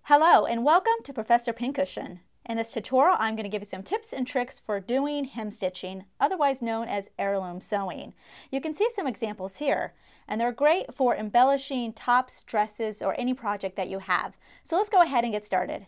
Hello and welcome to Professor Pincushion. In this tutorial, I'm going to give you some tips and tricks for doing hem stitching, otherwise known as heirloom sewing. You can see some examples here, and they're great for embellishing tops, dresses, or any project that you have. So let's go ahead and get started.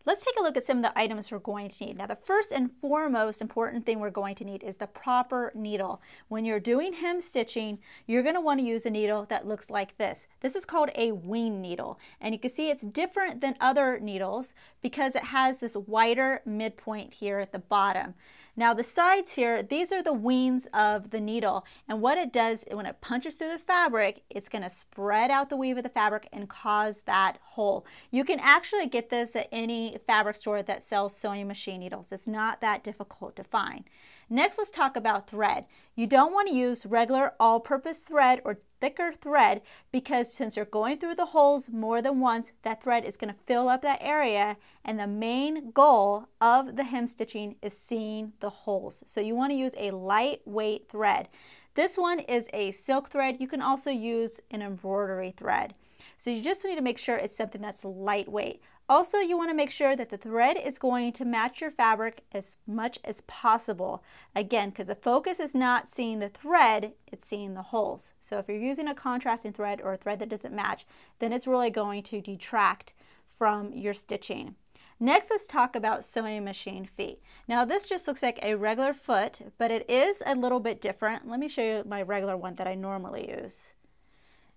Let's take a look at some of the items we're going to need. Now, the first and foremost important thing we're going to need is the proper needle. When you're doing hem stitching, you're going to want to use a needle that looks like this. This is called a wing needle, and you can see it's different than other needles because it has this wider midpoint here at the bottom. Now the sides here, these are the wings of the needle, and what it does when it punches through the fabric, it's going to spread out the weave of the fabric and cause that hole. You can actually get this at any fabric store that sells sewing machine needles. It's not that difficult to find. Next, let's talk about thread. You don't want to use regular all-purpose thread or thicker thread because since you're going through the holes more than once, that thread is going to fill up that area, and the main goal of the hem stitching is seeing the holes. So you want to use a lightweight thread. This one is a silk thread. You can also use an embroidery thread. So you just need to make sure it's something that's lightweight. Also, you want to make sure that the thread is going to match your fabric as much as possible. Again, because the focus is not seeing the thread, it's seeing the holes. So if you're using a contrasting thread or a thread that doesn't match, then it's really going to detract from your stitching. Next, let's talk about sewing machine feet. Now this just looks like a regular foot, but it is a little bit different. Let me show you my regular one that I normally use.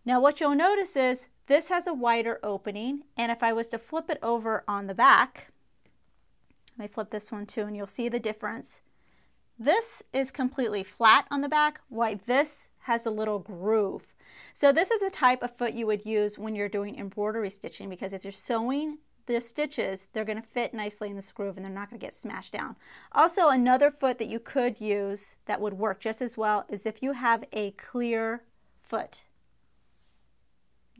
Now what you'll notice is this has a wider opening, and if I was to flip it over on the back, let me flip this one too and you'll see the difference. This is completely flat on the back, while this has a little groove. So this is the type of foot you would use when you're doing embroidery stitching, because if you're sewing the stitches, they're going to fit nicely in this groove and they're not going to get smashed down. Also, another foot that you could use that would work just as well is if you have a clear foot.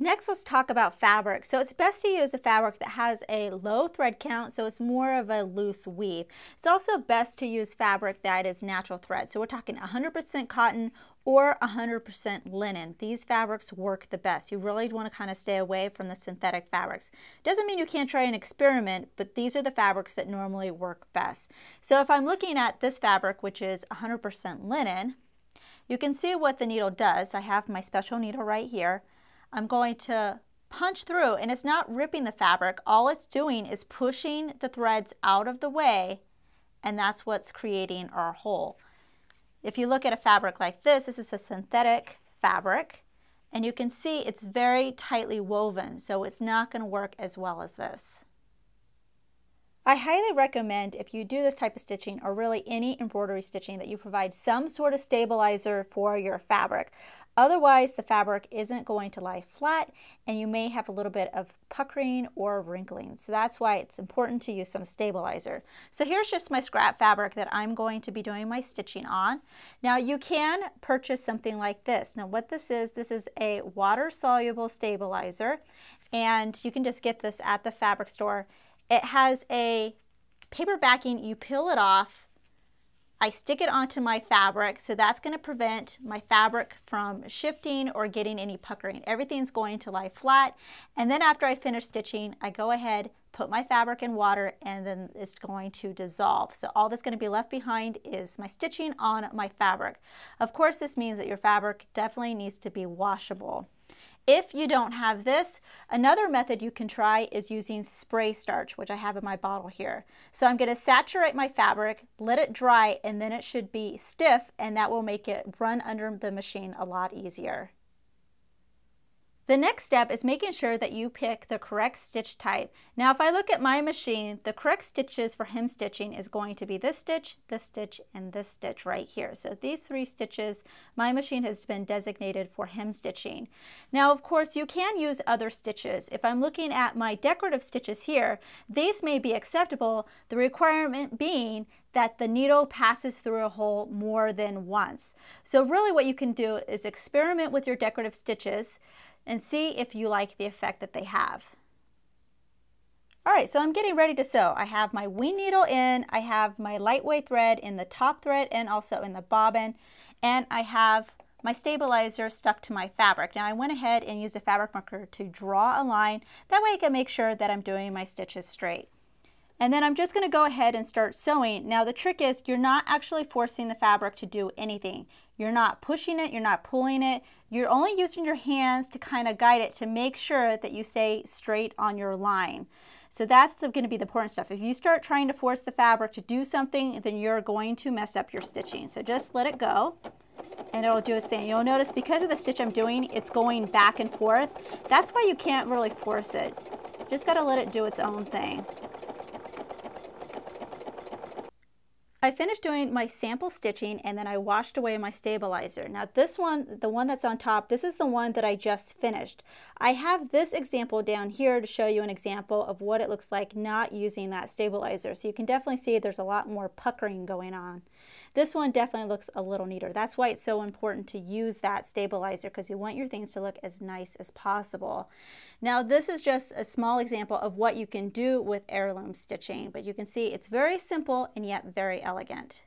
Next, let's talk about fabric. So it's best to use a fabric that has a low thread count, so it's more of a loose weave. It's also best to use fabric that is natural thread. So we're talking 100% cotton or 100% linen. These fabrics work the best. You really want to kind of stay away from the synthetic fabrics. Doesn't mean you can't try and experiment, but these are the fabrics that normally work best. So if I'm looking at this fabric, which is 100% linen, you can see what the needle does. I have my special needle right here. I'm going to punch through, and it's not ripping the fabric. All it's doing is pushing the threads out of the way, and that's what's creating our hole. If you look at a fabric like this, this is a synthetic fabric, and you can see it's very tightly woven, so it's not going to work as well as this. I highly recommend, if you do this type of stitching or really any embroidery stitching, that you provide some sort of stabilizer for your fabric. Otherwise, the fabric isn't going to lie flat and you may have a little bit of puckering or wrinkling. So that's why it's important to use some stabilizer. So here's just my scrap fabric that I'm going to be doing my stitching on. Now you can purchase something like this. Now what this is a water-soluble stabilizer, and you can just get this at the fabric store. It has a paper backing. You peel it off. I stick it onto my fabric, so that's going to prevent my fabric from shifting or getting any puckering. Everything's going to lie flat, and then after I finish stitching, I go ahead, put my fabric in water, and then it's going to dissolve. So all that's going to be left behind is my stitching on my fabric. Of course, this means that your fabric definitely needs to be washable. If you don't have this, another method you can try is using spray starch, which I have in my bottle here. So I'm going to saturate my fabric, let it dry, and then it should be stiff, and that will make it run under the machine a lot easier. The next step is making sure that you pick the correct stitch type. Now if I look at my machine, the correct stitches for hem stitching is going to be this stitch, and this stitch right here. So these three stitches, my machine has been designated for hem stitching. Now of course you can use other stitches. If I'm looking at my decorative stitches here, these may be acceptable, the requirement being that the needle passes through a hole more than once. So really what you can do is experiment with your decorative stitches and see if you like the effect that they have. Alright, so I'm getting ready to sew. I have my wing needle in, I have my lightweight thread in the top thread and also in the bobbin, and I have my stabilizer stuck to my fabric. Now I went ahead and used a fabric marker to draw a line. That way I can make sure that I'm doing my stitches straight. And then I'm just going to go ahead and start sewing. Now the trick is you're not actually forcing the fabric to do anything. You're not pushing it, you're not pulling it. You're only using your hands to kind of guide it to make sure that you stay straight on your line. So that's going to be the important stuff. If you start trying to force the fabric to do something, then you're going to mess up your stitching. So just let it go and it'll do its thing. You'll notice because of the stitch I'm doing, it's going back and forth. That's why you can't really force it. Just got to let it do its own thing. I finished doing my sample stitching and then I washed away my stabilizer. Now this one, the one that's on top, this is the one that I just finished. I have this example down here to show you an example of what it looks like not using that stabilizer. So you can definitely see there's a lot more puckering going on. This one definitely looks a little neater. That's why it's so important to use that stabilizer, because you want your things to look as nice as possible. Now this is just a small example of what you can do with heirloom stitching, but you can see it's very simple and yet very elegant.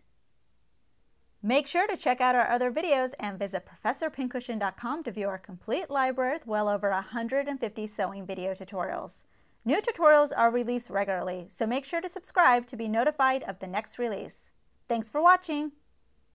Make sure to check out our other videos and visit ProfessorPincushion.com to view our complete library with well over 150 sewing video tutorials. New tutorials are released regularly, so make sure to subscribe to be notified of the next release. Thanks for watching!